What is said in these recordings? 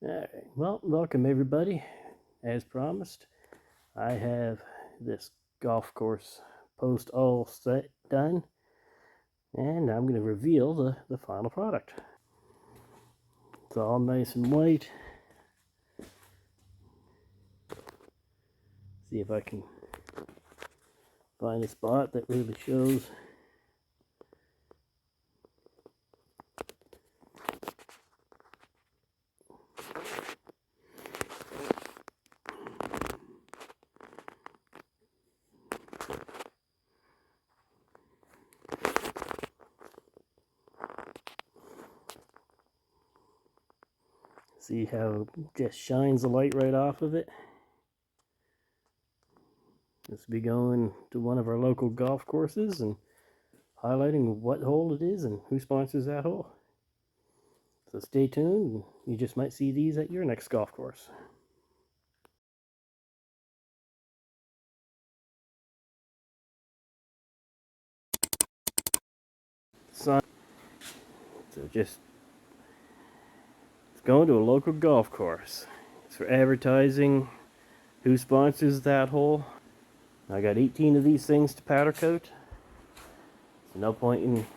Alright, well, welcome everybody. As promised, I have this golf course post all set done, and I'm going to reveal the final product. It's all nice and white. See if I can find a spot that really shows. See how it just shines the light right off of it. This will be going to one of our local golf courses and highlighting what hole it is and who sponsors that hole. So stay tuned. You just might see these at your next golf course. So just it's going to a local golf course. It's for advertising. Who sponsors that hole? I got 18 of these things to powder coat. So no point in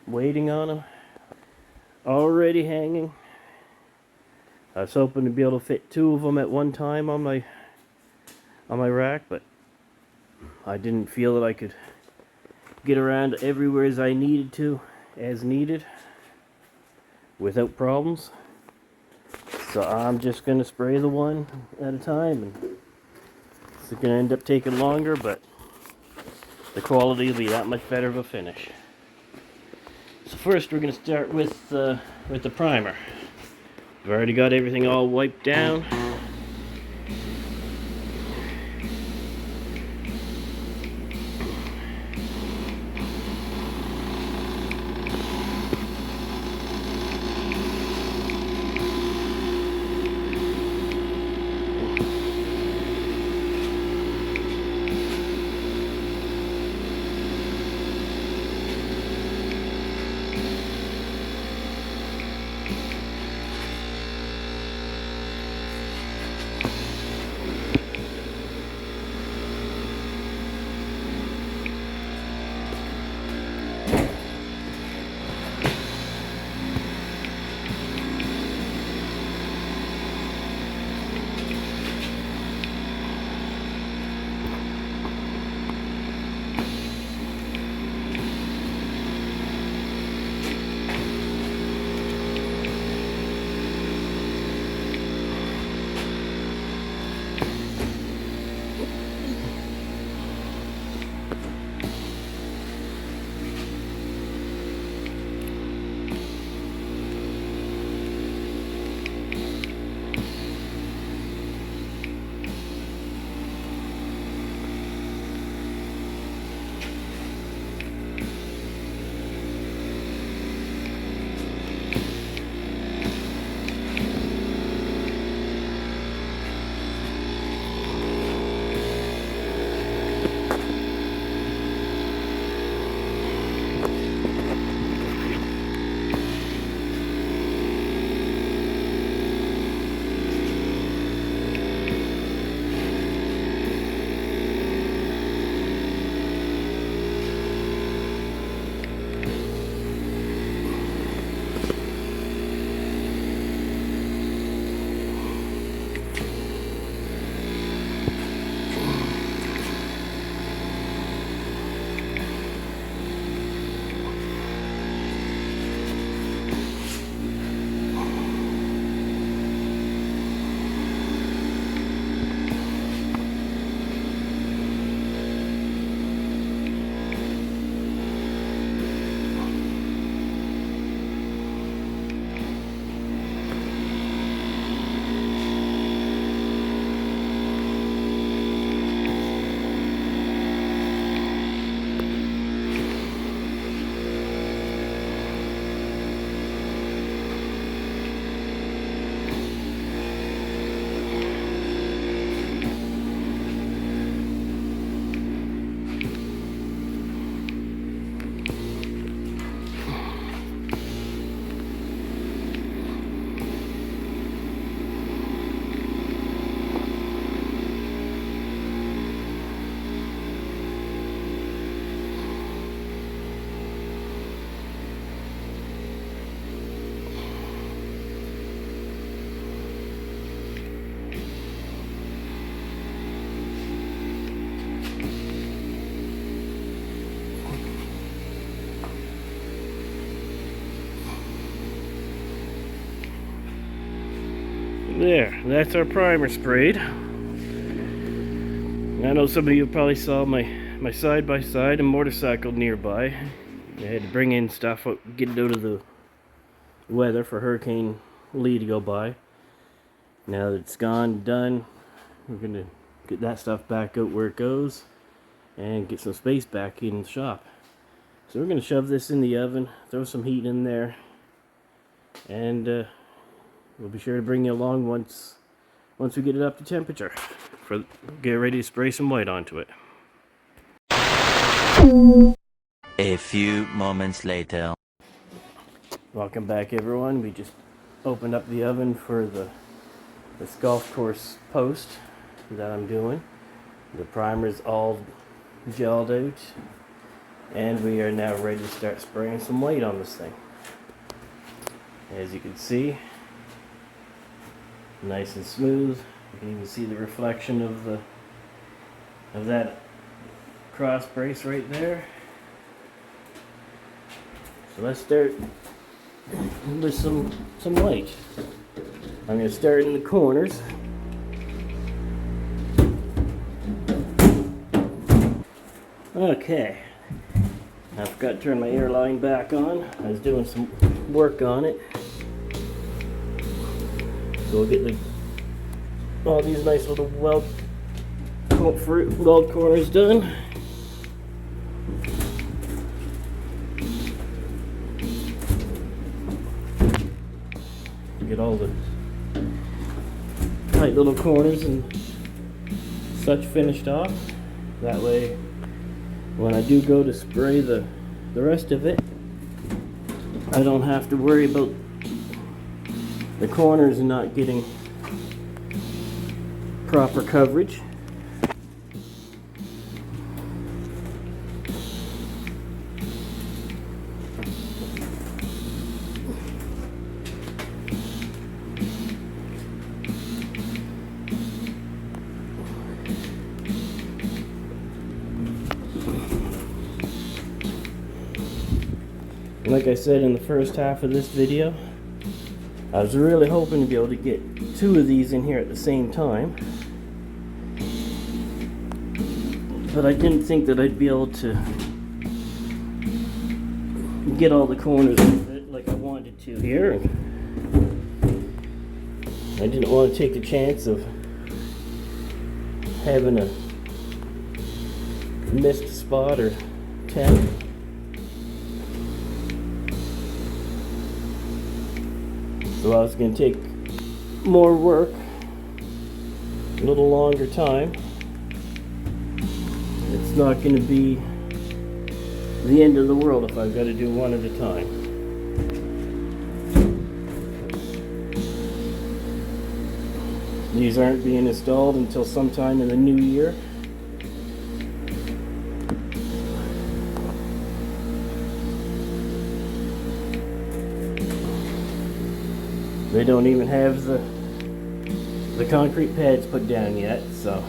waiting on them. Already hanging. I was hoping to be able to fit 2 of them at one time on my rack, but I didn't feel that I could get around everywhere as I needed to, as needed, without problems. So I'm just going to spray the one at a time, and it's going to end up taking longer, but the quality will be that much better of a finish. So first we're going to start with the primer. I've already got everything all wiped down. There, that's our primer sprayed. I know some of you probably saw my side-by-side and motorcycle nearby. I had to bring in stuff, get it out of the weather for Hurricane Lee to go by. Now that it's gone, done, we're going to get that stuff back out where it goes and get some space back in the shop. So we're going to shove this in the oven, throw some heat in there, and we'll be sure to bring you along once we get it up to temperature. Get ready to spray some white onto it. A few moments later. Welcome back, everyone. We just opened up the oven for this golf course post that I'm doing. The primer's all gelled out, and we are now ready to start spraying some white on this thing. As you can see, nice and smooth. You can even see the reflection of that cross brace right there. So let's start with some white. I'm going to start in the corners. Okay. I forgot to turn my air line back on. I was doing some work on it. So we'll get all these nice little weld corners done. Get all the tight little corners and such finished off. That way, when I do go to spray the rest of it, I don't have to worry about the corners not getting proper coverage. Like I said in the first half of this video, I was really hoping to be able to get 2 of these in here at the same time, but I didn't think that I'd be able to get all the corners of it like I wanted to here. I didn't want to take the chance of having a missed spot or 10. So I was going to take more work, a little longer time. It's not going to be the end of the world if I've got to do one at a time. These aren't being installed until sometime in the new year. They don't even have the concrete pads put down yet, so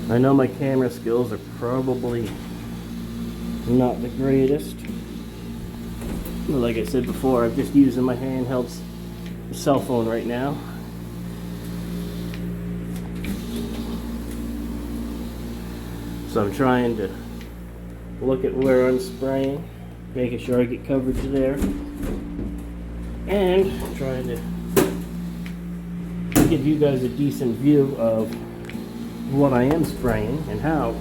I know my camera skills are probably not the greatest. But like I said before, I'm just using my handheld cell phone right now. So I'm trying to look at where I'm spraying, making sure I get coverage there, and trying to give you guys a decent view of what I am spraying and how.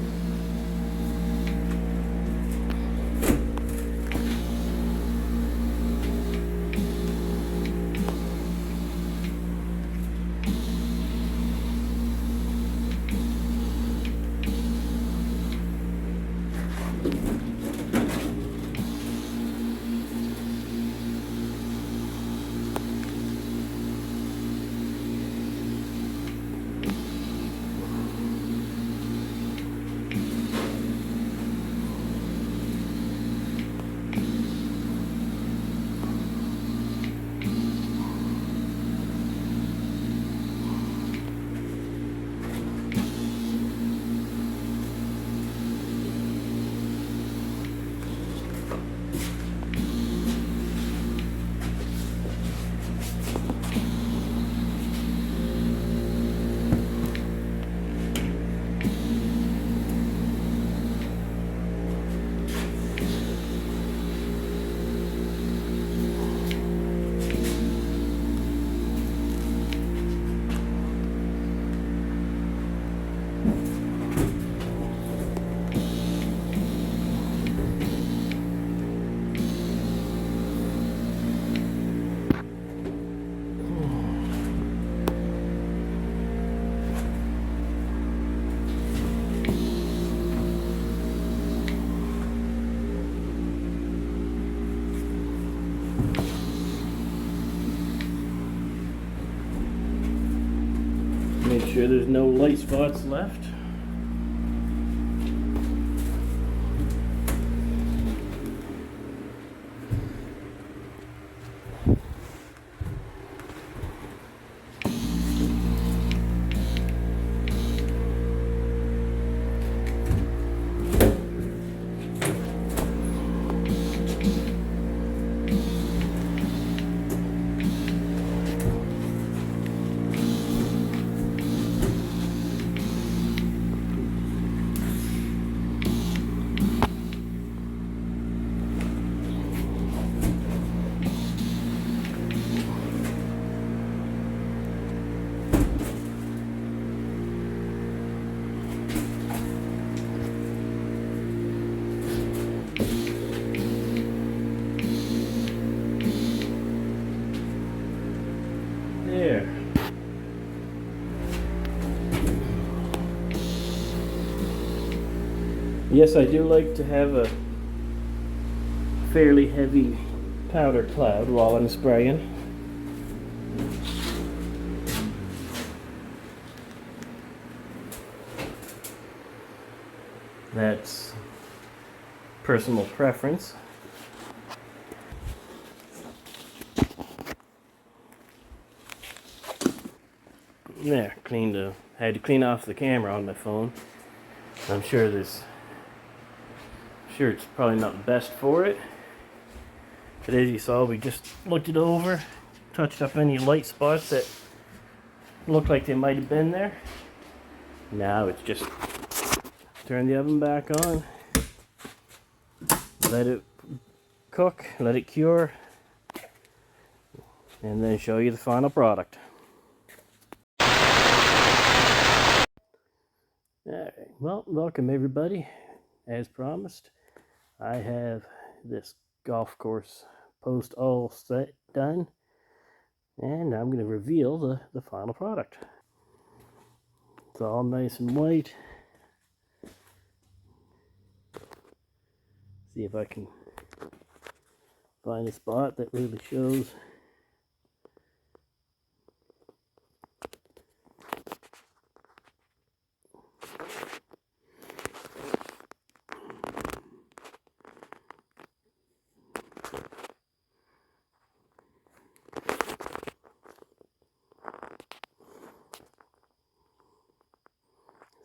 Make sure there's no light spots left. There. Yes, I do like to have a fairly heavy powder cloud while I'm spraying. That's personal preference. There, had to clean off the camera on my phone. I'm sure it's probably not best for it. But as you saw, we just looked it over, touched up any light spots that looked like they might have been there. Now it's just turn the oven back on, let it cook, let it cure, and then show you the final product. Alright, well, welcome everybody. As promised, I have this golf course post all set done, and I'm going to reveal the final product. It's all nice and white. See if I can find a spot that really shows.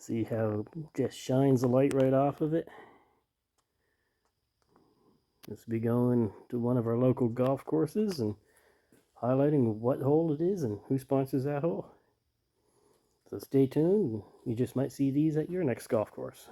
See how it just shines the light right off of it? This will be going to one of our local golf courses and highlighting what hole it is and who sponsors that hole. So stay tuned, you just might see these at your next golf course.